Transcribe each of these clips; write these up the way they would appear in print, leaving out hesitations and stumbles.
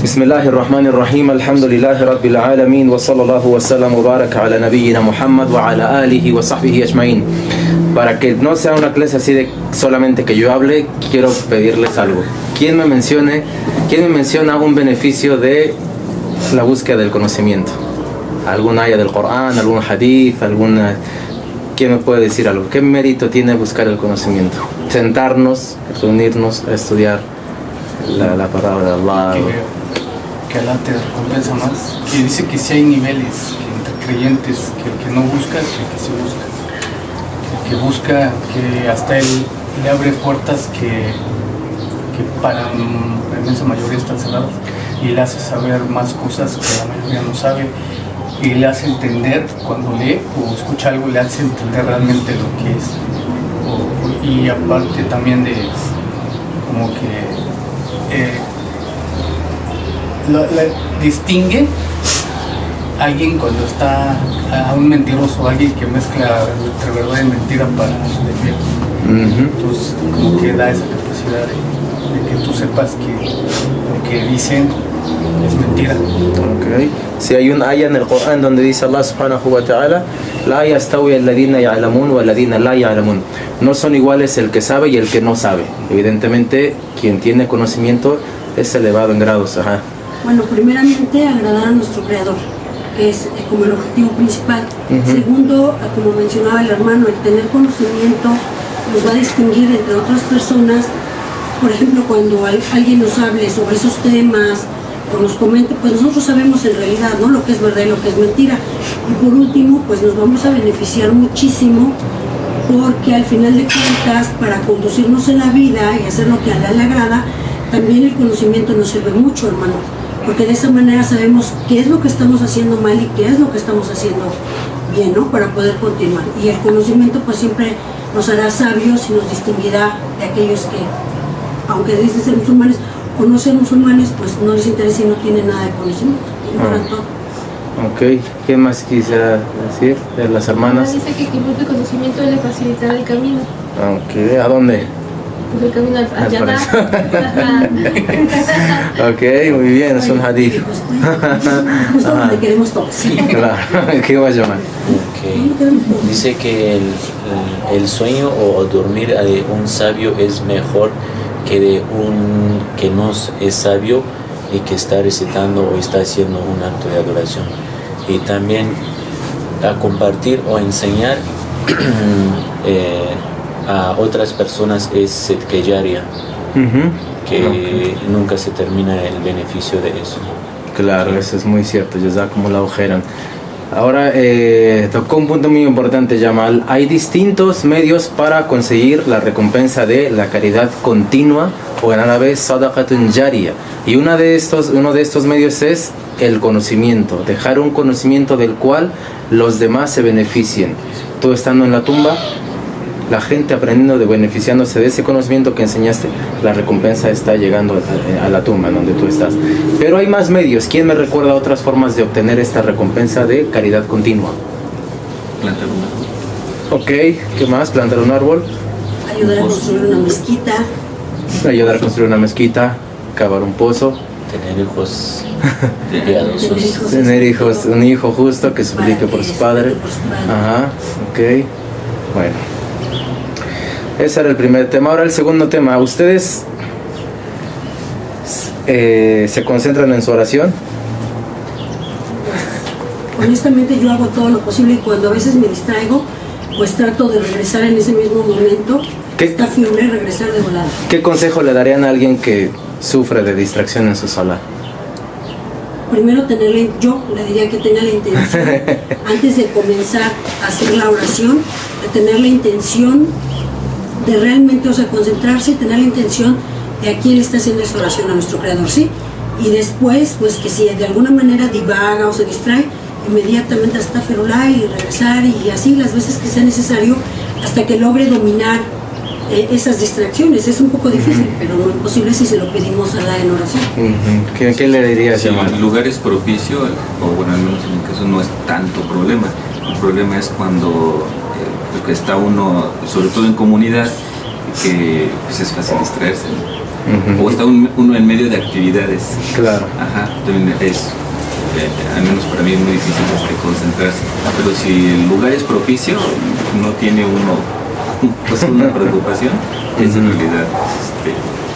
Bismillahirrahmanirrahim. Alhamdulillahi Rabbil Alamin. Wa sallallahu wa sallam wa baraka ala nabiyyina Muhammad wa ala alihi wa sahbihi ajma'in. Para que no sea una clase así de solamente que yo hable, quiero pedirles algo. ¿Quién me menciona un beneficio de la búsqueda del conocimiento? ¿Algún aya del Corán, algún hadith, alguna... ¿Quién me puede decir algo? ¿Qué mérito tiene buscar el conocimiento? Sentarnos, reunirnos a estudiar la palabra de Allah. Que Allah te recompensa más. Que dice que si hay niveles entre creyentes, que el que no busca, el que se busca. El que busca, que hasta él le abre puertas que para la inmensa mayoría están cerradas. Y le hace saber más cosas que la mayoría no sabe. Y le hace entender, cuando lee o escucha algo, le hace entender realmente lo que es. Y aparte también de como que distingue a alguien cuando está a un mentiroso, alguien que mezcla entre verdad y mentira para defender. Entonces como que da esa capacidad de que tú sepas que lo que dicen es mentira. Okay. Si hay un aya en el Corán donde dice Allah subhanahu wa ta'ala, la yastawi alladhina ya'lamun wa alladhina la ya'lamun. No son iguales el que sabe y el que no sabe. Evidentemente, quien tiene conocimiento es elevado en grados. Ajá. Bueno, primeramente agradar a nuestro Creador, que es como el objetivo principal. Segundo, como mencionaba el hermano, el tener conocimiento nos va a distinguir entre otras personas. Por ejemplo, cuando alguien nos hable sobre esos temas o nos comente, pues nosotros sabemos en realidad, ¿no?, lo que es verdad y lo que es mentira. Y por último, pues nos vamos a beneficiar muchísimo, porque al final de cuentas, para conducirnos en la vida y hacer lo que a Allah le agrada, también el conocimiento nos sirve mucho, hermano, porque de esa manera sabemos qué es lo que estamos haciendo mal y qué es lo que estamos haciendo bien, ¿no?, para poder continuar. Y el conocimiento pues siempre nos hará sabios y nos distinguirá de aquellos que, aunque dicen ser musulmanes o no ser musulmanes, pues no les interesa y no tienen nada de conocimiento, ignoran todo. Ok, ¿qué más quisiera decir de las hermanas? Dice que quien busca conocimiento le facilitará el camino. Ok, ¿a dónde? Pues el camino al Jannah. Ok, muy bien, es un hadith. Justo donde queremos todos. Claro, ¿qué va a llamar? Okay. Dice que el sueño o dormir de un sabio es mejor que de un que no es sabio y que está recitando o está haciendo un acto de adoración. Y también a compartir o enseñar a otras personas es Sedqa Jariya, que nunca se termina el beneficio de eso. Claro, eso es muy cierto, Jazakumullahu khairan. Ahora tocó un punto muy importante, Jamal. Hay distintos medios para conseguir la recompensa de la caridad continua o en árabe sadaqatun jariya. Y uno de estos medios es el conocimiento, dejar un conocimiento del cual los demás se beneficien. Tú estando en la tumba, la gente aprendiendo, beneficiándose de ese conocimiento que enseñaste, la recompensa está llegando a la tumba donde tú estás. Pero hay más medios. ¿Quién me recuerda otras formas de obtener esta recompensa de caridad continua? Plantar un árbol. Ok, ¿qué más? Plantar un árbol. Ayudar a construir una mezquita. Ayudar a construir una mezquita, cavar un pozo. Tener hijos piadosos. Tener hijos, un hijo justo que suplique por su padre. Ajá, ok. Bueno. Ese era el primer tema. Ahora el segundo tema. ¿Ustedes se concentran en su oración? Honestamente yo hago todo lo posible y cuando a veces me distraigo, pues trato de regresar en ese mismo momento. Está firme, regresar de volada. ¿Qué consejo le darían a alguien que sufre de distracción en su sala? Primero yo le diría que tenga la intención, antes de comenzar a hacer la oración, de tener la intención de realmente, o sea, concentrarse y tener la intención de a quién le está haciendo esa oración, a nuestro Creador, ¿sí? Y después, pues que si de alguna manera divaga o se distrae, inmediatamente hasta Astaghfirullah y regresar y así las veces que sea necesario hasta que logre dominar esas distracciones. Es un poco difícil, pero no imposible si se lo pedimos a Allah en oración. ¿Qué le dirías? Si el lugar es propicio, o bueno, al menos en mi caso no es tanto problema. El problema es cuando que está uno, sobre todo en comunidad, que pues es fácil distraerse, ¿no? O está uno en medio de actividades. Claro. Ajá, también es, al menos para mí es muy difícil concentrarse. Pero si el lugar es propicio, no tiene uno pues una preocupación, es en realidad,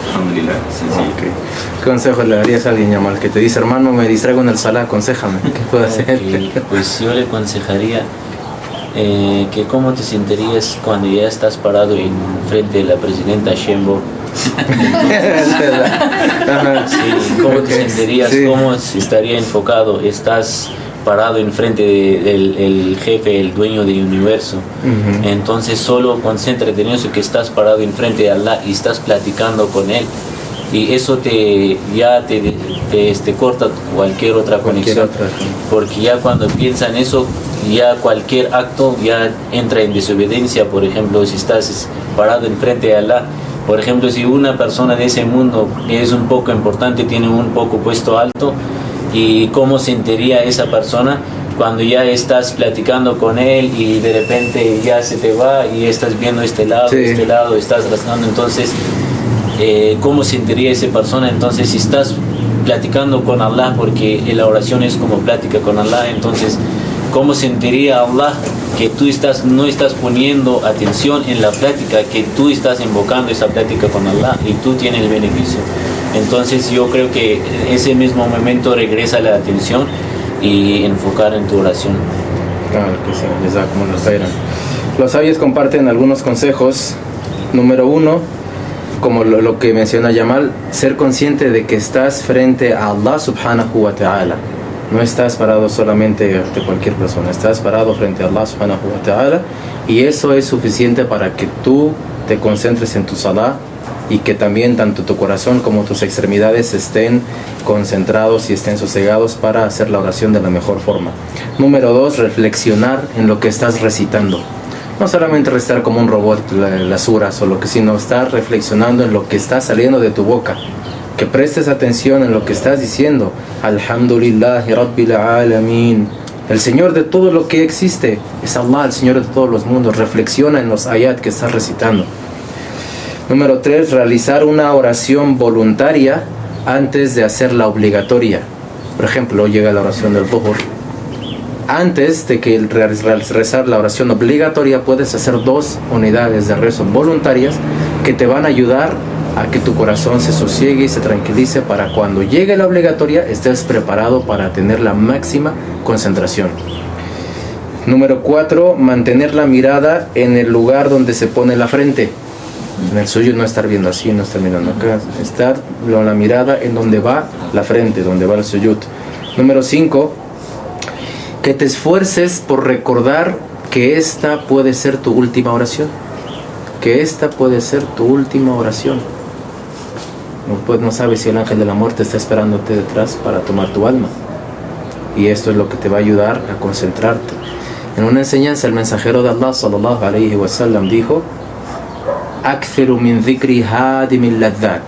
alhamdulillah, sencillo. Okay. ¿Qué consejo le darías a alguien, Yamal, que te dice, hermano, me distraigo en el salah, aconséjame? ¿Qué puedo hacer? Pues yo le aconsejaría que cómo te sentirías cuando ya estás parado en frente de la presidenta Sheinbaum. Sí, ¿cómo te sentirías? Sí. ¿Cómo estaría enfocado? Estás parado enfrente del jefe, el dueño del universo. Entonces solo concéntrate en eso, que estás parado enfrente de Allah y estás platicando con él. Y eso te corta cualquier otra conexión. Porque ya cuando piensan eso, ya cualquier acto ya entra en desobediencia. Por ejemplo, si estás parado enfrente de Allah, por ejemplo, si una persona de ese mundo es un poco importante, tiene un poco puesto alto, y cómo sentiría esa persona cuando ya estás platicando con él y de repente ya se te va y estás viendo este lado, estás rascando. Entonces, ¿cómo sentiría esa persona? Entonces, si estás platicando con Allah, porque la oración es como plática con Allah, entonces, ¿cómo sentiría Allah que tú no estás poniendo atención en la plática, que tú estás invocando esa plática con Allah y tú tienes el beneficio? Entonces yo creo que ese mismo momento regresa la atención y enfocar en tu oración. Claro que sí, jazakumullah khairan. Los sabios comparten algunos consejos. Número 1, como lo que menciona Yamal, ser consciente de que estás frente a Allah subhanahu wa ta'ala. No estás parado solamente ante cualquier persona, estás parado frente a Allah subhanahu wa ta'ala, y eso es suficiente para que tú te concentres en tu salah y que también tanto tu corazón como tus extremidades estén concentrados y estén sosegados para hacer la oración de la mejor forma. Número 2, reflexionar en lo que estás recitando. No solamente recitar como un robot las suras o lo que, sino estar reflexionando en lo que está saliendo de tu boca. Que prestes atención en lo que estás diciendo. Alhamdulillahi Rabbil Alamin. El Señor de todo lo que existe es Allah, el Señor de todos los mundos. Reflexiona en los ayat que estás recitando. Número 3, realizar una oración voluntaria antes de hacer la obligatoria. Por ejemplo, llega la oración del Dhuhr. Antes de que rezar la oración obligatoria, puedes hacer 2 unidades de rezo voluntarias que te van a ayudar a que tu corazón se sosiegue y se tranquilice para cuando llegue la obligatoria estés preparado para tener la máxima concentración. Número 4, mantener la mirada en el lugar donde se pone la frente. En el suyo no estar viendo así, no estar mirando acá, estar con la mirada en donde va la frente, donde va el suyud. Número 5, que te esfuerces por recordar que esta puede ser tu última oración. Que esta puede ser tu última oración. Pues no sabes si el ángel de la muerte está esperándote detrás para tomar tu alma. Y esto es lo que te va a ayudar a concentrarte. En una enseñanza, el mensajero de Allah sallallahu alayhi wa sallam dijo: Akthiru min dhikri hadimil ladhat.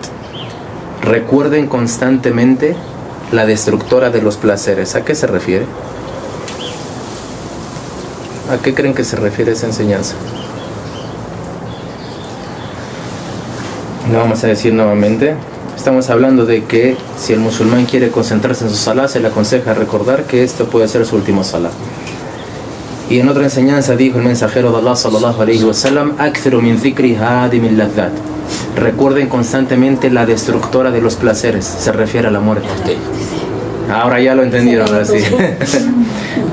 Recuerden constantemente la destructora de los placeres. ¿A qué se refiere? ¿A qué creen que se refiere esa enseñanza? Lo vamos a decir nuevamente. Estamos hablando de que si el musulmán quiere concentrarse en su salah, se le aconseja recordar que esto puede ser su último salah. Y en otra enseñanza dijo el mensajero de Allah sallallahu alayhi wa sallam: Akthiru min dhikri hadimil ladhat. Recuerden constantemente la destructora de los placeres. Se refiere a la muerte. Ahora ya lo entendieron, ahora sí.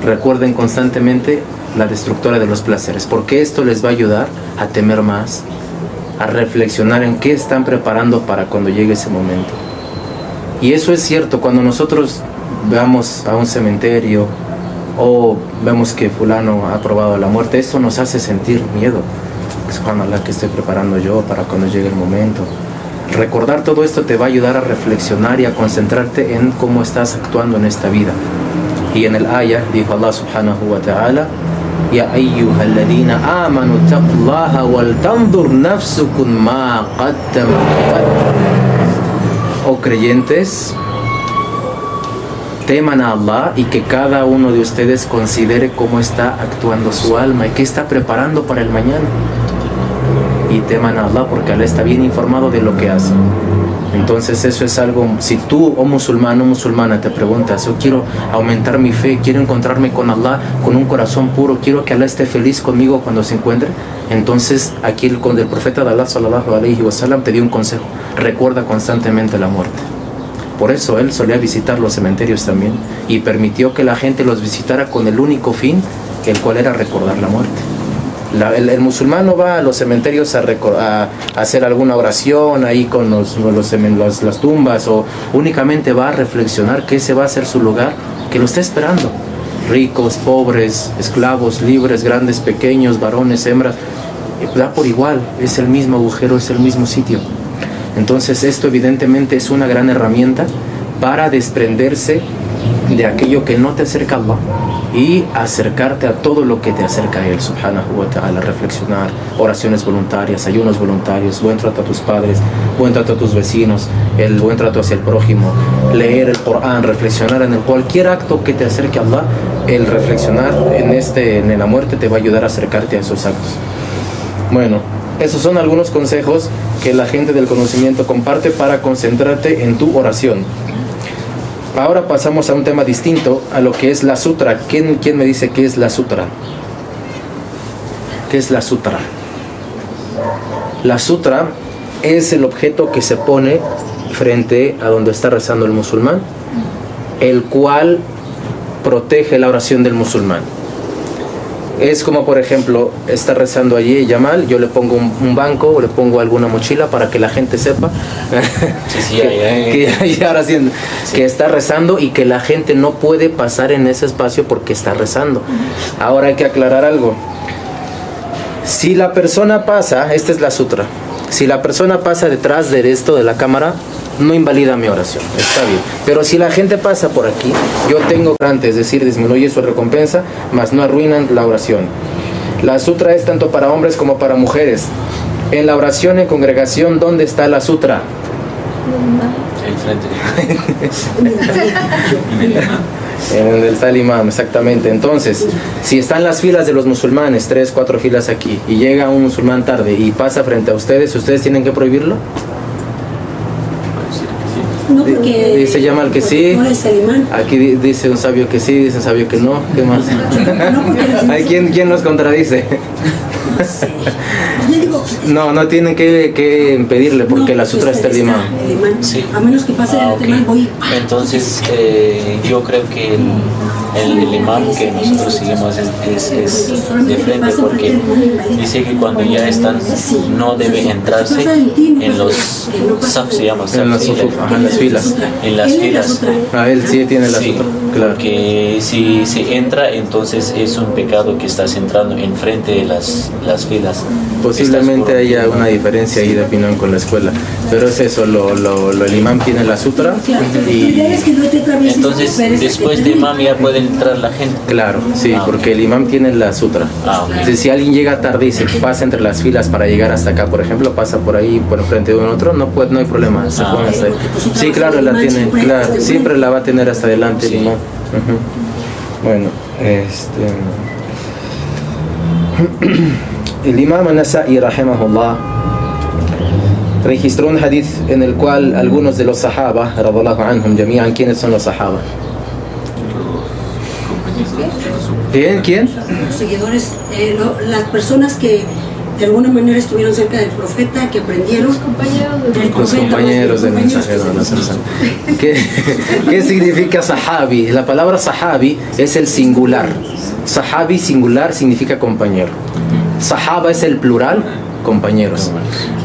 Recuerden constantemente la destructora de los placeres, porque esto les va a ayudar a temer más, a reflexionar en qué están preparando para cuando llegue ese momento. Y eso es cierto, cuando nosotros vamos a un cementerio o vemos que fulano ha probado la muerte, esto nos hace sentir miedo. Subhanallah, que estoy preparando yo para cuando llegue el momento. Recordar todo esto te va a ayudar a reflexionar y a concentrarte en cómo estás actuando en esta vida. Y en el ayah dijo Allah subhanahu wa ta'ala: Ya ayyuhalladhina amanu taqullaha wal tanzur nafsukum ma qaddamat. Oh creyentes, teman a Allah y que cada uno de ustedes considere cómo está actuando su alma y qué está preparando para el mañana. Y teman a Allah porque Allah está bien informado de lo que hace. Entonces eso es algo, si tú, oh musulmán o musulmana, te preguntas, yo quiero aumentar mi fe, quiero encontrarme con Allah con un corazón puro, quiero que Allah esté feliz conmigo cuando se encuentre, entonces aquí el profeta de Allah sallallahu alayhi wa sallam te dio un consejo: recuerda constantemente la muerte. Por eso él solía visitar los cementerios también y permitió que la gente los visitara con el único fin, el cual era recordar la muerte. El musulmán no va a los cementerios a hacer alguna oración ahí con las tumbas, o únicamente va a reflexionar que ese va a ser su lugar, que lo está esperando. Ricos, pobres, esclavos, libres, grandes, pequeños, varones, hembras, da por igual, es el mismo agujero, es el mismo sitio. Entonces esto evidentemente es una gran herramienta para desprenderse de aquello que no te acerca a Allah y acercarte a todo lo que te acerca a Él, subhanahu wa ta'ala. Reflexionar, oraciones voluntarias, ayunos voluntarios, buen trato a tus padres, buen trato a tus vecinos, el buen trato hacia el prójimo, leer el Corán, reflexionar en cualquier acto que te acerque a Allah. El reflexionar en la muerte te va a ayudar a acercarte a esos actos. Bueno, esos son algunos consejos que la gente del conocimiento comparte para concentrarte en tu oración. Ahora pasamos a un tema distinto, a lo que es la sutra. ¿Quién me dice qué es la sutra? ¿Qué es la sutra? La sutra es el objeto que se pone frente a donde está rezando el musulmán, el cual protege la oración del musulmán. Es como, por ejemplo, está rezando allí Yamal, yo le pongo un banco o le pongo alguna mochila para que la gente sepa que está rezando y que la gente no puede pasar en ese espacio porque está rezando. Ahora hay que aclarar algo. Si la persona pasa, esta es la sutra, si la persona pasa detrás de esto de la cámara, no invalida mi oración, está bien. Pero si la gente pasa por aquí, yo tengo antes, es decir, disminuye su recompensa, mas no arruinan la oración. La sutra es tanto para hombres como para mujeres. En la oración en congregación, ¿dónde está la sutra? En donde está el imam, exactamente. Entonces, si están las filas de los musulmanes, 3, 4 filas aquí, y llega un musulmán tarde y pasa frente a ustedes, ¿ustedes tienen que prohibirlo? No, porque dice Yamal que sí, no es el imán. aquí dice un sabio que sí, dice un sabio que no. ¿Qué más? ¿Hay quién nos contradice? No sé. Yo digo, No tienen que impedirle porque la sutra está el imán. Sí. A menos que pase el imán, voy. Entonces yo creo que el imán que nosotros seguimos es de frente, porque dice que cuando ya están no debe entrarse en los saf, se llama saf, en las filas. En las filas. Él sí tiene la Sí, sutra, claro. porque si se entra, entonces es un pecado que estás entrando enfrente de las filas. Posiblemente haya una diferencia ahí de opinión con la escuela, pero es eso, el imán tiene la sutra y entonces después de imán ya puede entrar la gente. claro, sí, porque el imán tiene la sutra. Entonces, si alguien llega tarde y se pasa entre las filas para llegar hasta acá, por ejemplo, pasa por ahí por enfrente de un otro, no hay problema, se pone hasta ahí. Sí, claro, la tiene, claro, siempre la va a tener hasta adelante el imán. Bueno, el imam An-Nasa'i rahimahullah registró un hadith en el cual algunos de los sahaba radallahu anhum jami'an. ¿Quiénes son los sahaba? ¿Quién? Los seguidores, las personas que de alguna manera estuvieron cerca del profeta, que aprendieron. Los compañeros del Del Los profeta, compañeros del compañeros mensajero. que ¿Qué significa sahabi? La palabra sahabi es el singular. Sahabi singular significa compañero. Sahaba es el plural, compañeros.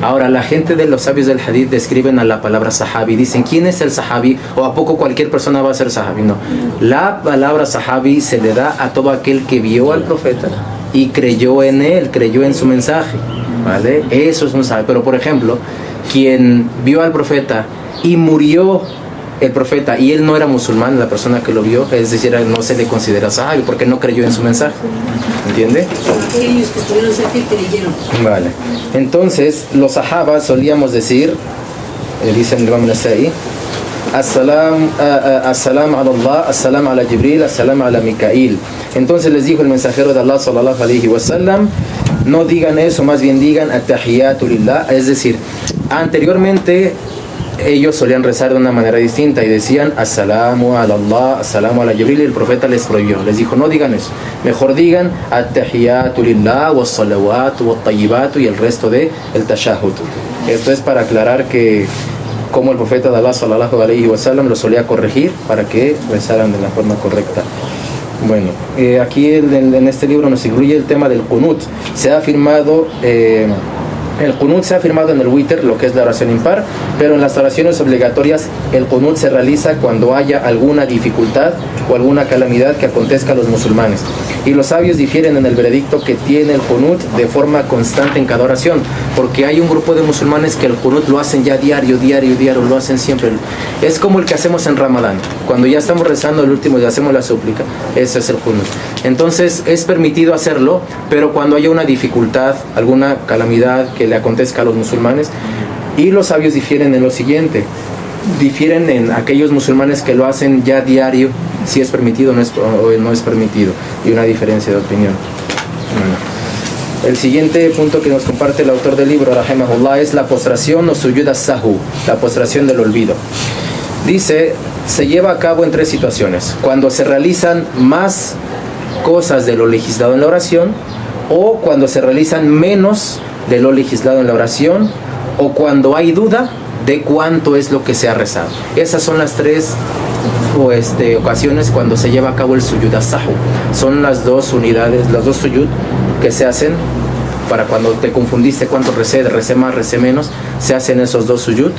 Ahora, la gente de los sabios del hadith describen a la palabra sahabi. Dicen, ¿quién es el sahabi? ¿O a poco cualquier persona va a ser sahabi? No. La palabra sahabi se le da a todo aquel que vio al profeta y creyó en él, creyó en su mensaje, ¿vale? Eso es un sahabi. Pero, por ejemplo, quien vio al profeta y murió el profeta y él no era musulmán, la persona que lo vio, es decir, no se le considera sahabi porque no creyó en su mensaje, ¿entiende? aquellos que estuvieron cerca y creyeron. Vale. Entonces, los sahabas solíamos decir, dice el Imam Nasa'i, As-salam ala Allah, as-salam ala Jibril, as-salam ala Mikail. Entonces les dijo el mensajero de Allah sallallahu alayhi wa sallam, no digan eso, más bien digan at-tahiyatu lillah, es decir, anteriormente ellos solían rezar de una manera distinta y decían As-salamu ala Allah, As-salamu ala Jibril, y el profeta les prohibió, les dijo no digan eso, mejor digan At-tahiyatu lillah, was-salawatu, wat-tayyibatu y el resto de el tashahhud. Esto es para aclarar que como el profeta de Allah sallallahu alayhi wa sallam lo solía corregir para que rezaran de la forma correcta. Bueno, aquí en este libro nos incluye el tema del qunut. Se ha afirmado el qunut se ha afirmado en el witr, lo que es la oración impar, pero en las oraciones obligatorias el qunut se realiza cuando haya alguna dificultad o alguna calamidad que acontezca a los musulmanes. Y los sabios difieren en el veredicto que tiene el qunut de forma constante en cada oración, porque hay un grupo de musulmanes que el qunut lo hacen ya diario, lo hacen siempre. Es como el que hacemos en Ramadán, cuando ya estamos rezando el último y hacemos la súplica, ese es el qunut. Entonces es permitido hacerlo, pero cuando haya una dificultad, alguna calamidad que le acontezca a los musulmanes. Y los sabios difieren en lo siguiente, difieren en aquellos musulmanes que lo hacen ya diario, si es permitido o no es permitido, y una diferencia de opinión. El siguiente punto que nos comparte el autor del libro, rahimahullah, es la postración o suyud as-sahu, la postración del olvido. Dice, se lleva a cabo en 3 situaciones: cuando se realizan más cosas de lo legislado en la oración, o cuando se realizan menos de lo legislado en la oración, o cuando hay duda de cuánto es lo que se ha rezado. Esas son las 3 ocasiones cuando se lleva a cabo el suyud as-sahu. Son las 2 unidades, las 2 suyud que se hacen para cuando te confundiste cuánto recé más, recé menos, se hacen esos 2 suyud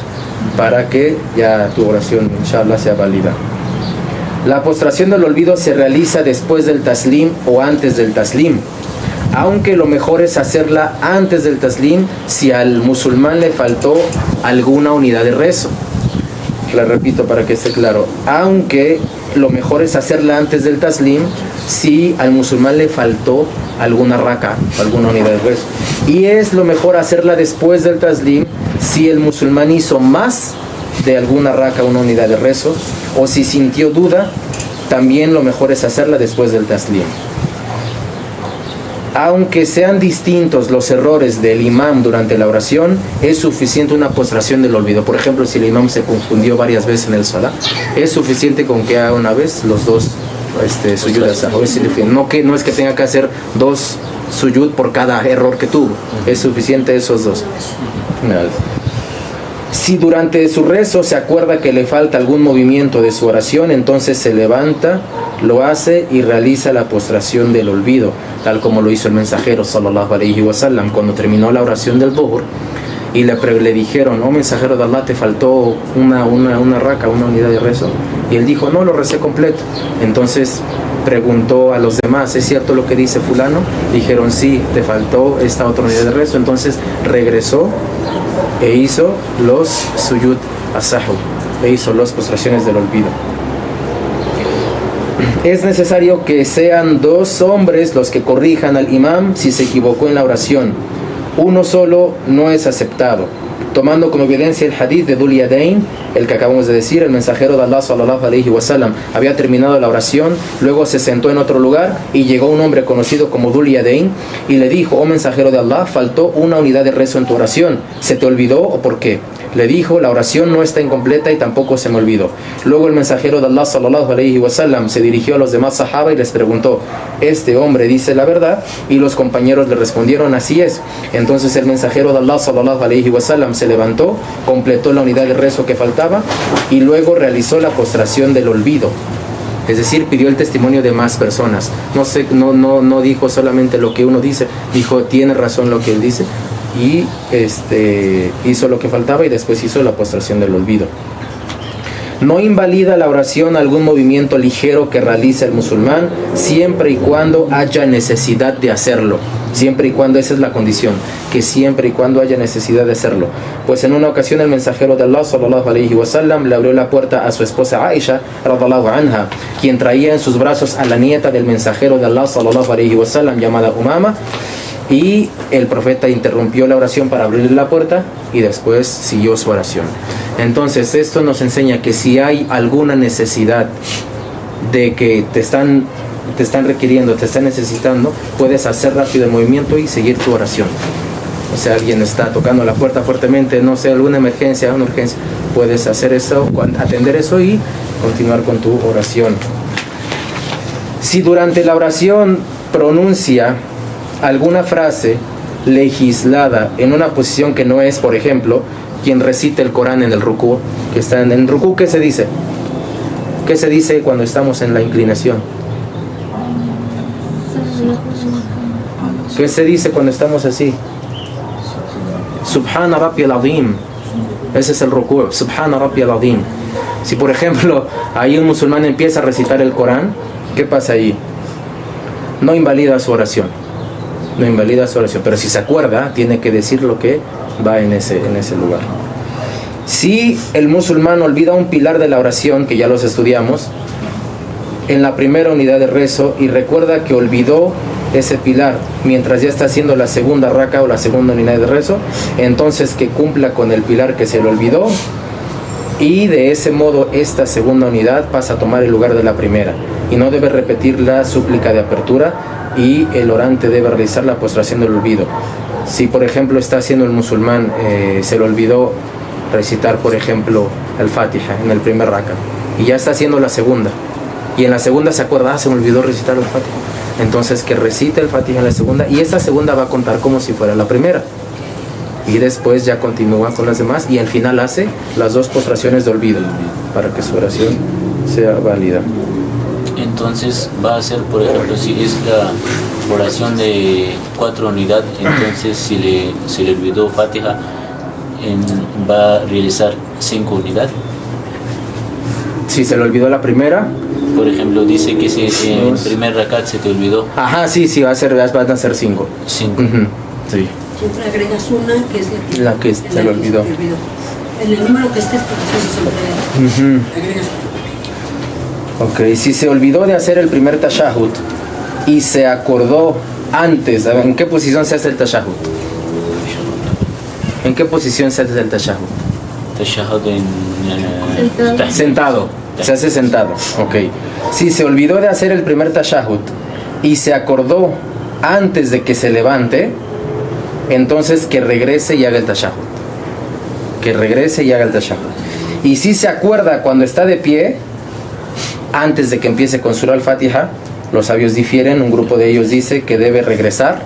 para que ya tu oración inshallah sea válida. La postración del olvido se realiza después del taslim o antes del taslim, aunque lo mejor es hacerla antes del taslim si al musulmán le faltó alguna unidad de rezo. La repito para que esté claro, aunque lo mejor es hacerla antes del taslim si al musulmán le faltó alguna raka, alguna unidad de rezo, y es lo mejor hacerla después del taslim si el musulmán hizo más de alguna raka, una unidad de rezo, o si sintió duda, también lo mejor es hacerla después del taslim. Aunque sean distintos los errores del imam durante la oración, es suficiente una postración del olvido. Por ejemplo, si el imam se confundió varias veces en el salah, es suficiente con que haga una vez los 2 suyud as-sahu. No es que tenga que hacer 2 suyud por cada error que tuvo, es suficiente esos 2. Si durante su rezo se acuerda que le falta algún movimiento de su oración, entonces se levanta, lo hace y realiza la postración del olvido, tal como lo hizo el mensajero sallallahu alayhi wa sallam cuando terminó la oración del Dhuhr y le dijeron: oh mensajero de Allah, te faltó una raka, una unidad de rezo, y él dijo: no, lo recé completo. Entonces preguntó a los demás: ¿es cierto lo que dice fulano? Dijeron: sí, te faltó esta otra unidad de rezo. Entonces regresó e hizo los suyud as-sahu, e hizo las postraciones del olvido. Es necesario que sean 2 hombres los que corrijan al imam si se equivocó en la oración. Uno solo no es aceptado. Tomando como evidencia el hadith de Dhul Yadayn, el que acabamos de decir, el mensajero de Allah sallallahu alayhi wa sallam había terminado la oración, luego se sentó en otro lugar y llegó un hombre conocido como Dhul Yadayn y le dijo: oh mensajero de Allah, faltó una unidad de rezo en tu oración, ¿se te olvidó o por qué? Le dijo: la oración no está incompleta y tampoco se me olvidó. Luego el mensajero de Allah sallallahu alayhi wa sallam se dirigió a los demás sahaba y les preguntó: ¿este hombre dice la verdad? Y los compañeros le respondieron: así es. Entonces el mensajero de Allah sallallahu alayhi wa sallam se levantó, completó la unidad de rezo que faltaba y luego realizó la postración del olvido. Es decir, pidió el testimonio de más personas. No dijo solamente lo que uno dice, dijo: tiene razón lo que él dice, y hizo lo que faltaba y después hizo la postración del olvido. No invalida la oración algún movimiento ligero que realice el musulmán, siempre y cuando haya necesidad de hacerlo. Siempre y cuando, esa es la condición, que siempre y cuando haya necesidad de hacerlo. Pues en una ocasión el mensajero de Allah sallallahu alayhi wa sallam le abrió la puerta a su esposa Aisha radhiyallahu anha, quien traía en sus brazos a la nieta del mensajero de Allah sallallahu alayhi wa sallam llamada Umama, y el profeta interrumpió la oración para abrirle la puerta y después siguió su oración. Entonces esto nos enseña que si hay alguna necesidad de que te están requiriendo, te están necesitando, puedes hacer rápido el movimiento y seguir tu oración. O sea, alguien está tocando la puerta fuertemente, no sé, alguna emergencia, una urgencia, puedes hacer eso, atender eso y continuar con tu oración. Si durante la oración pronuncia alguna frase legislada en una posición que no es, por ejemplo, quien recita el Corán en el rukú, que está en el rukú, ¿qué se dice? ¿Qué se dice cuando estamos en la inclinación? ¿Qué se dice cuando estamos así? Subhana Rabbi al-Azim. Ese es el rukú, Subhana Rabbi al-Azim. Si por ejemplo ahí un musulmán empieza a recitar el Corán, ¿qué pasa ahí? No invalida su oración. No invalida su oración. Pero si se acuerda, tiene que decir lo que va en ese lugar. Si el musulmán olvida un pilar de la oración, que ya los estudiamos, en la primera unidad de rezo, y recuerda que olvidó ese pilar mientras ya está haciendo la segunda raka o la segunda unidad de rezo, entonces que cumpla con el pilar que se le olvidó, y de ese modo esta segunda unidad pasa a tomar el lugar de la primera, y no debe repetir la súplica de apertura, y el orante debe realizar la postración del olvido. Si por ejemplo está haciendo el musulmán, se le olvidó recitar por ejemplo el Fatiha en el primer raka, y ya está haciendo la segunda, y en la segunda se acuerda, se me olvidó recitar el Fatiha, entonces que recite el Fatiha en la segunda, y esa segunda va a contar como si fuera la primera, y después ya continúa con las demás, y al final hace las dos postraciones de olvido para que su oración sea válida. Entonces va a ser, por ejemplo, si es la oración de 4 unidades, entonces si le olvidó Fatiha, va a realizar 5 unidades. Si se le olvidó la primera, por ejemplo, dice que si en el primer rakat se te olvidó. Ajá, sí, van a ser 5. 5. Siempre agregas una que es la que se le olvidó. En el número que estés, por siempre agregas una. Ok, si se olvidó de hacer el primer tashahhud y se acordó antes, ¿en qué posición se hace el tashahhud? ¿En qué posición se hace el tashahhud? Tashahhud Sentado. Se hace sentado. Ok. Si se olvidó de hacer el primer tashahhud y se acordó antes de que se levante, entonces que regrese y haga el tashahhud. Que regrese y haga el tashahhud. Y si se acuerda cuando está de pie, antes de que empiece con Surah al-Fatiha, los sabios difieren. Un grupo de ellos dice que debe regresar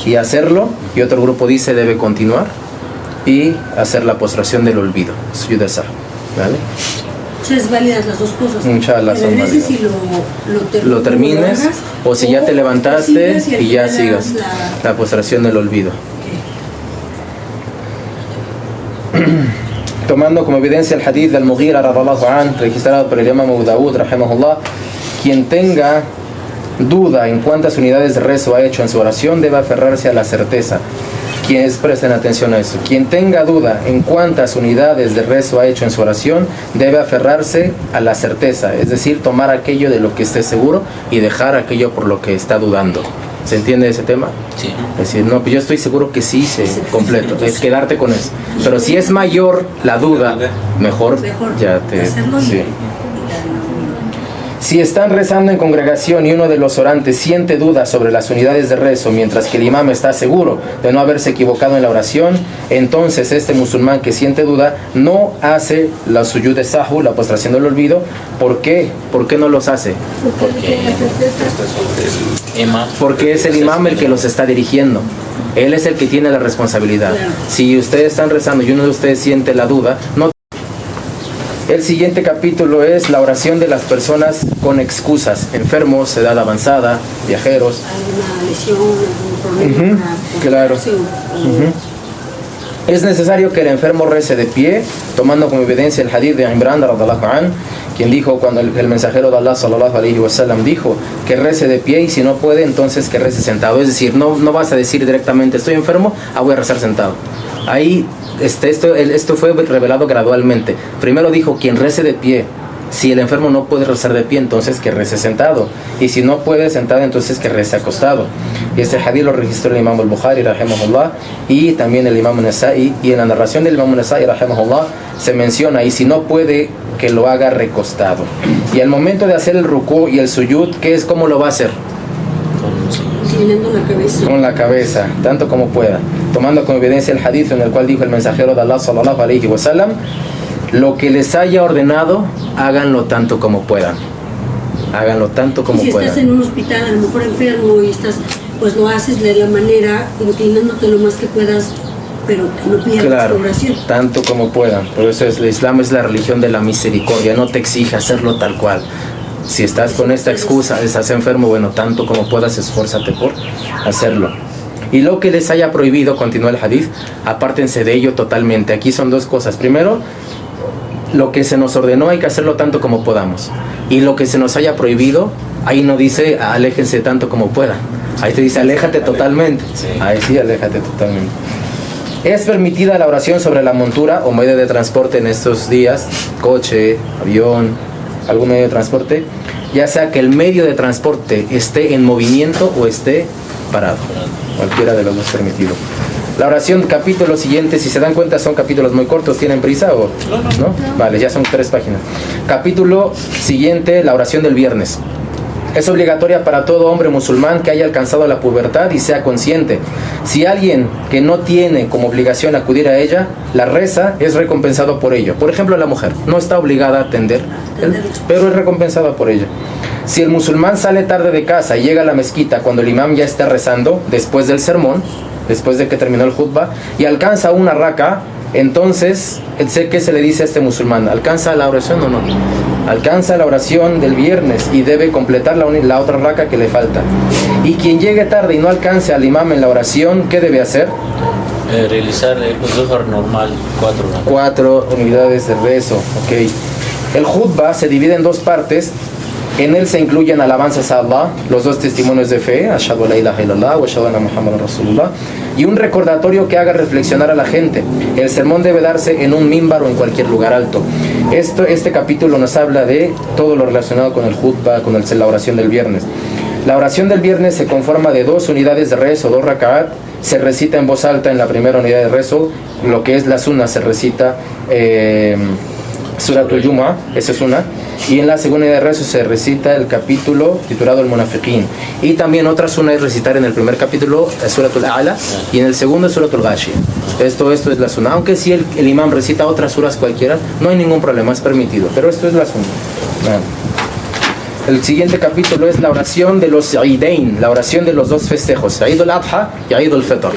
y hacerlo, y otro grupo dice debe continuar y hacer la postración del olvido, sujud al-sahw, ¿vale? Es válidas las dos cosas. Inshallah son válidas. Si lo termines, o si ya te levantaste y ya sigas la postración del olvido. Tomando como evidencia el hadith del Mughira radhiyallahu anhu, registrado por el imam Abu Dawud rahimahullah, quien tenga duda en cuántas unidades de rezo ha hecho en su oración debe aferrarse a la certeza. Quienes presten atención a esto, quien tenga duda en cuántas unidades de rezo ha hecho en su oración debe aferrarse a la certeza, es decir, tomar aquello de lo que esté seguro y dejar aquello por lo que está dudando. ¿Se entiende ese tema? Sí. Es decir, no, pues yo estoy seguro que sí se completo, es quedarte con eso. Pero si es mayor la duda, mejor ya te... Sí. Si están rezando en congregación y uno de los orantes siente dudas sobre las unidades de rezo, mientras que el imam está seguro de no haberse equivocado en la oración, entonces este musulmán que siente duda no hace la sujud de sahwu, la postración del olvido. ¿Por qué? ¿Por qué no los hace? Porque es el imam el que los está dirigiendo. Él es el que tiene la responsabilidad. Si ustedes están rezando y uno de ustedes siente la duda, no. El siguiente capítulo es la oración de las personas con excusas, enfermos, edad avanzada, viajeros. Alguna lesión, algún problema. Claro. Es necesario que el enfermo rece de pie, tomando como evidencia el hadith de Imran radhiyallahu anhu, quien dijo cuando el mensajero de Allah sallallahu alaihi wasallam dijo que rece de pie, y si no puede entonces que rece sentado. Es decir, no vas a decir directamente estoy enfermo, voy a rezar sentado. Ahí esto fue revelado gradualmente. Primero dijo quien rece de pie. Si el enfermo no puede rezar de pie, entonces que rece sentado, y si no puede sentado, entonces que rece acostado. Y este hadith lo registró el imam al-Bukhari rahimahullah y también el imam Nasa'i, y en la narración del imam Nasa'i rahimahullah se menciona, y si no puede, que lo haga recostado. Y al momento de hacer el rukú y el suyud, ¿cómo lo va a hacer? Inclinando la cabeza. Con la cabeza, tanto como pueda, tomando como evidencia el hadith en el cual dijo el mensajero de Allah sallallahu alaihi wasallam lo que les haya ordenado, háganlo tanto como puedan. Háganlo tanto como si puedan. estás en un hospital, a lo mejor enfermo, y estás, pues lo haces de la manera, inclinándote lo más que puedas, pero que no pierdas Claro, tu oración. tanto como puedan. Por eso el Islam es la religión de la misericordia, no te exige hacerlo tal cual. Si estás con esta excusa, estás enfermo, bueno, tanto como puedas, esfuérzate por hacerlo. Y lo que les haya prohibido, continúa el hadith, apártense de ello totalmente. Aquí son dos cosas. Primero, lo que se nos ordenó hay que hacerlo tanto como podamos. Y lo que se nos haya prohibido, ahí no dice aléjense tanto como puedan. Ahí te dice aléjate totalmente. Ahí sí, aléjate totalmente. Es permitida la oración sobre la montura o medio de transporte en estos días, coche, avión, algún medio de transporte, ya sea que el medio de transporte esté en movimiento o esté parado. Cualquiera de los dos permitido. La oración, capítulo siguiente, si se dan cuenta son capítulos muy cortos, ¿tienen prisa o no? Vale, ya son 3 páginas. Capítulo siguiente, la oración del viernes. Es obligatoria para todo hombre musulmán que haya alcanzado la pubertad y sea consciente. Si alguien que no tiene como obligación acudir a ella, la reza, es recompensado por ello. Por ejemplo, la mujer no está obligada a atender, pero es recompensada por ello. Si el musulmán sale tarde de casa y llega a la mezquita cuando el imam ya está rezando, después del sermón, después de que terminó el khutbah, y alcanza una raka, entonces, ¿qué se le dice a este musulmán? ¿Alcanza la oración o no? Alcanza la oración del viernes y debe completar la otra raka que le falta. Y quien llegue tarde y no alcance al imam en la oración, ¿qué debe hacer? Realizar el zuhr normal, 4 rakas. 4 unidades de rezo, ok. El khutbah se divide en 2 partes. En él se incluyen alabanzas a Allah, los 2 testimonios de fe, Ashhadu la ilaha illallah wa ashhadu anna Muhammadan Rasulullah, y un recordatorio que haga reflexionar a la gente. El sermón debe darse en un mimbar o en cualquier lugar alto. Este capítulo nos habla de todo lo relacionado con el khutbah, con la oración del viernes. La oración del viernes se conforma de 2 unidades de rezo, 2 raka'at. Se recita en voz alta en la primera unidad de rezo, lo que es la sunna se recita Suratul Jumu'ah, esa es una, y en la segunda unidad de rezo se recita el capítulo titulado El Munafiqin, y también otra sunna es recitar en el primer capítulo Suratul A'la y en el segundo Suratul Ghashiyah. Esto es la sunna, aunque si el imam recita otras suras cualquiera, no hay ningún problema, es permitido, pero esto es la sunna. El siguiente capítulo es la oración de los Eidain, la oración de los 2 festejos, Eid al-Adha y Eid al-Fitr.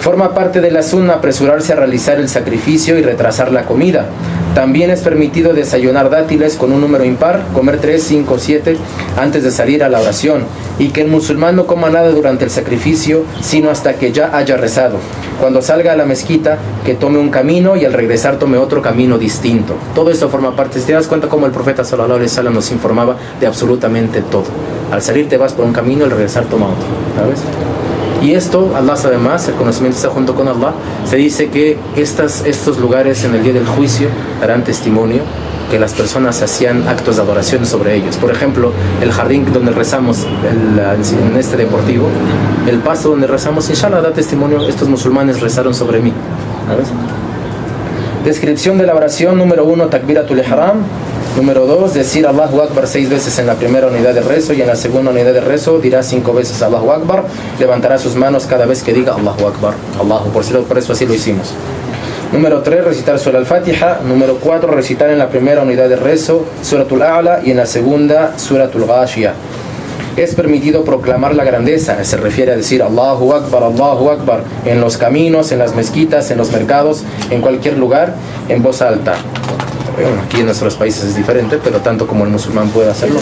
Forma parte de la sunna apresurarse a realizar el sacrificio y retrasar la comida. También es permitido desayunar dátiles con un número impar, comer 3, 5, 7 antes de salir a la oración, y que el musulmán no coma nada durante el sacrificio, sino hasta que ya haya rezado. Cuando salga a la mezquita, que tome un camino y al regresar tome otro camino distinto. Todo esto forma parte. Si te das cuenta cómo el profeta sallallahu alaihi wasallam nos informaba de absolutamente todo. Al salir te vas por un camino, al regresar toma otro, ¿sabes? Y esto, Allah sabe más, el conocimiento está junto con Allah. Se dice que estos lugares en el día del juicio darán testimonio que las personas hacían actos de adoración sobre ellos. Por ejemplo, el jardín donde rezamos en este deportivo, el pasto donde rezamos, inshallah da testimonio, estos musulmanes rezaron sobre mí, ¿sabes? Descripción de la oración: número 1, Takbiratul Ihram. Número 2, decir Allahu Akbar 6 veces en la primera unidad de rezo, y en la segunda unidad de rezo dirá 5 veces Allahu Akbar. Levantará sus manos cada vez que diga Allahu Akbar. Allahu, por eso así lo hicimos. Número 3, recitar Surah Al-Fatiha. Número 4, recitar en la primera unidad de rezo Suratul A'la y en la segunda Suratul Ghashiyah. Es permitido proclamar la grandeza, se refiere a decir Allahu Akbar en los caminos, en las mezquitas, en los mercados, en cualquier lugar, en voz alta. Bueno, aquí en nuestros países es diferente, pero tanto como el musulmán puede hacerlo.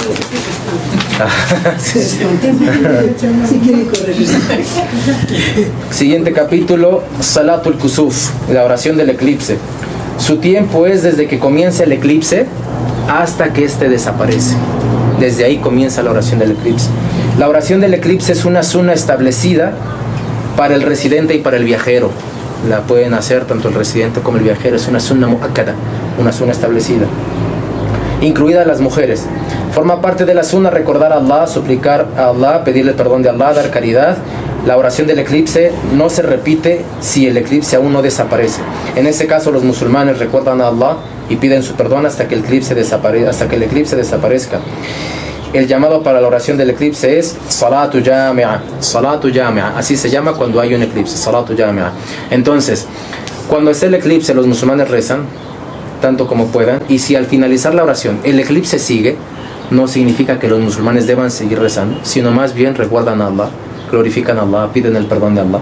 Siguiente capítulo, Salatul Kusuf, la oración del eclipse. Su tiempo es desde que comienza el eclipse hasta que éste desaparece. Desde ahí comienza la oración del eclipse. La oración del eclipse es una sunna establecida para el residente y para el viajero. La pueden hacer tanto el residente como el viajero. Es una sunna mu'akkada, una sunna establecida, incluidas las mujeres. Forma parte de la sunna recordar a Allah, suplicar a Allah, pedirle perdón de Allah, dar caridad. La oración del eclipse no se repite si el eclipse aún no desaparece. En ese caso los musulmanes recuerdan a Allah y piden su perdón hasta que el eclipse desaparezca. El llamado para la oración del eclipse es Salatu Jami'a. Salatu Jami'a, así se llama cuando hay un eclipse, Salatu Jami'a. Entonces, cuando esté el eclipse, los musulmanes rezan tanto como puedan, y si al finalizar la oración el eclipse sigue, no significa que los musulmanes deban seguir rezando, sino más bien recuerdan a Allah, glorifican a Allah, piden el perdón de Allah.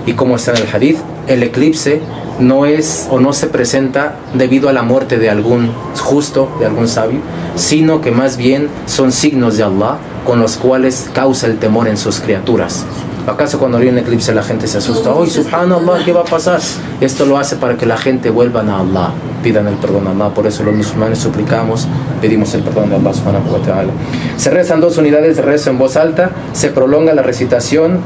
Y como está en el hadith, el eclipse no es o no se presenta debido a la muerte de algún justo, de algún sabio, sino que más bien son signos de Allah con los cuales causa el temor en sus criaturas. ¿Acaso cuando hay un eclipse la gente se asusta? ¡Ay, subhanallah, qué va a pasar! Esto lo hace para que la gente vuelvan a Allah, pidan el perdón a Allah. Por eso los musulmanes suplicamos, pedimos el perdón de Allah subhanahu wa ta'ala. Se rezan 2 unidades de rezo en voz alta, se prolonga la recitación,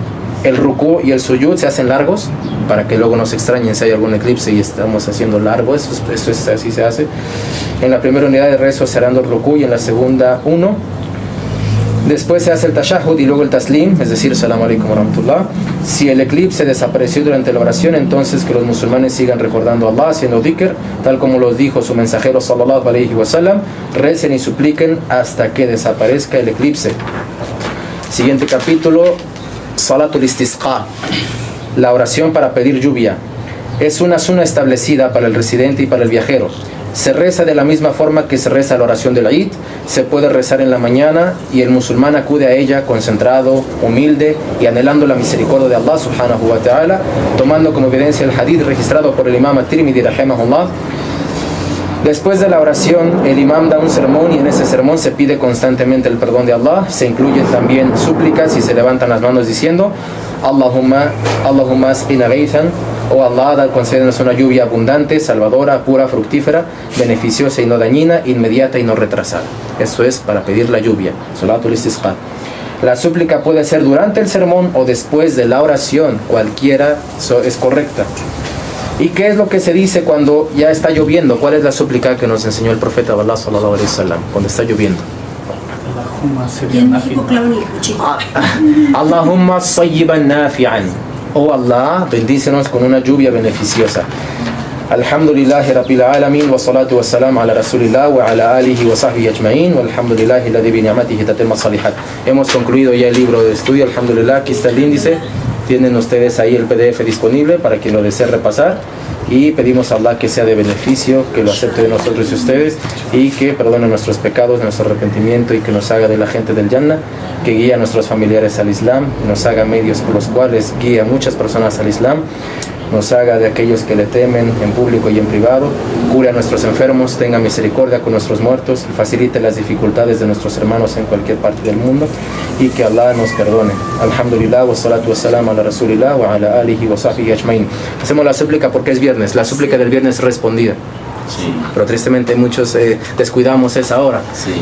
el rukú y el suyud se hacen largos, para que luego no se extrañen si hay algún eclipse y estamos haciendo largo, eso es así se hace. En la primera unidad de rezo serán 2 rukú y en la segunda 1. Después se hace el tashahhud y luego el taslim, es decir, salam alaikum wa rahmatullah. Si el eclipse desapareció durante la oración, entonces que los musulmanes sigan recordando a Allah, haciendo dhikr, tal como los dijo su mensajero sallallahu alaihi wasallam, recen y supliquen hasta que desaparezca el eclipse. Siguiente capítulo, Salatul Istisqa, la oración para pedir lluvia. Es una sunna establecida para el residente y para el viajero. Se reza de la misma forma que se reza la oración del Eid. Se puede rezar en la mañana y el musulmán acude a ella concentrado, humilde y anhelando la misericordia de Allah subhanahu wa ta'ala, tomando como evidencia el hadith registrado por el imam at-Tirmidhi rahimahullah. Después de la oración, el imam da un sermón y en ese sermón se pide constantemente el perdón de Allah. Se incluyen también súplicas y se levantan las manos diciendo Allahumma asqina ghaythan, oh Allah, concédenos una lluvia abundante, salvadora, pura, fructífera, beneficiosa y no dañina, inmediata y no retrasada. Eso es para pedir la lluvia, Salatul Istisqa. La súplica puede ser durante el sermón o después de la oración, cualquiera es correcta. ¿Y qué es lo que se dice cuando ya está lloviendo? ¿Cuál es la súplica que nos enseñó el profeta Allah sallallahu alaihi wasallam cuando está lloviendo? Allahumma sayyiban nafi'an. Oh Allah, bendícenos con una lluvia beneficiosa. Alhamdulillahi rabbil alamin wa salatu wa salam ala rasulillah wa ala alihi wa sahbihi ajma'in wa alhamdulillahi alladhi bi ni'matihi tatimmu salihat. Hemos concluido ya el libro de estudio, alhamdulillah. Aquí está el índice. Tienen ustedes ahí el PDF disponible para quien lo desee repasar, y pedimos a Allah que sea de beneficio, que lo acepte de nosotros y ustedes, y que perdone nuestros pecados, nuestro arrepentimiento, y que nos haga de la gente del Jannah, que guíe a nuestros familiares al Islam, nos haga medios por los cuales guíe a muchas personas al Islam, nos haga de aquellos que le temen en público y en privado, cure a nuestros enfermos, tenga misericordia con nuestros muertos, facilite las dificultades de nuestros hermanos en cualquier parte del mundo, y que Allah nos perdone. Alhamdulillah wa salatu wa salam ala rasulillah wa ala alihi wa sahbihi ajma'in. Hacemos la súplica porque es viernes, la súplica del viernes es respondida. Sí. Pero tristemente muchos descuidamos esa hora. Sí.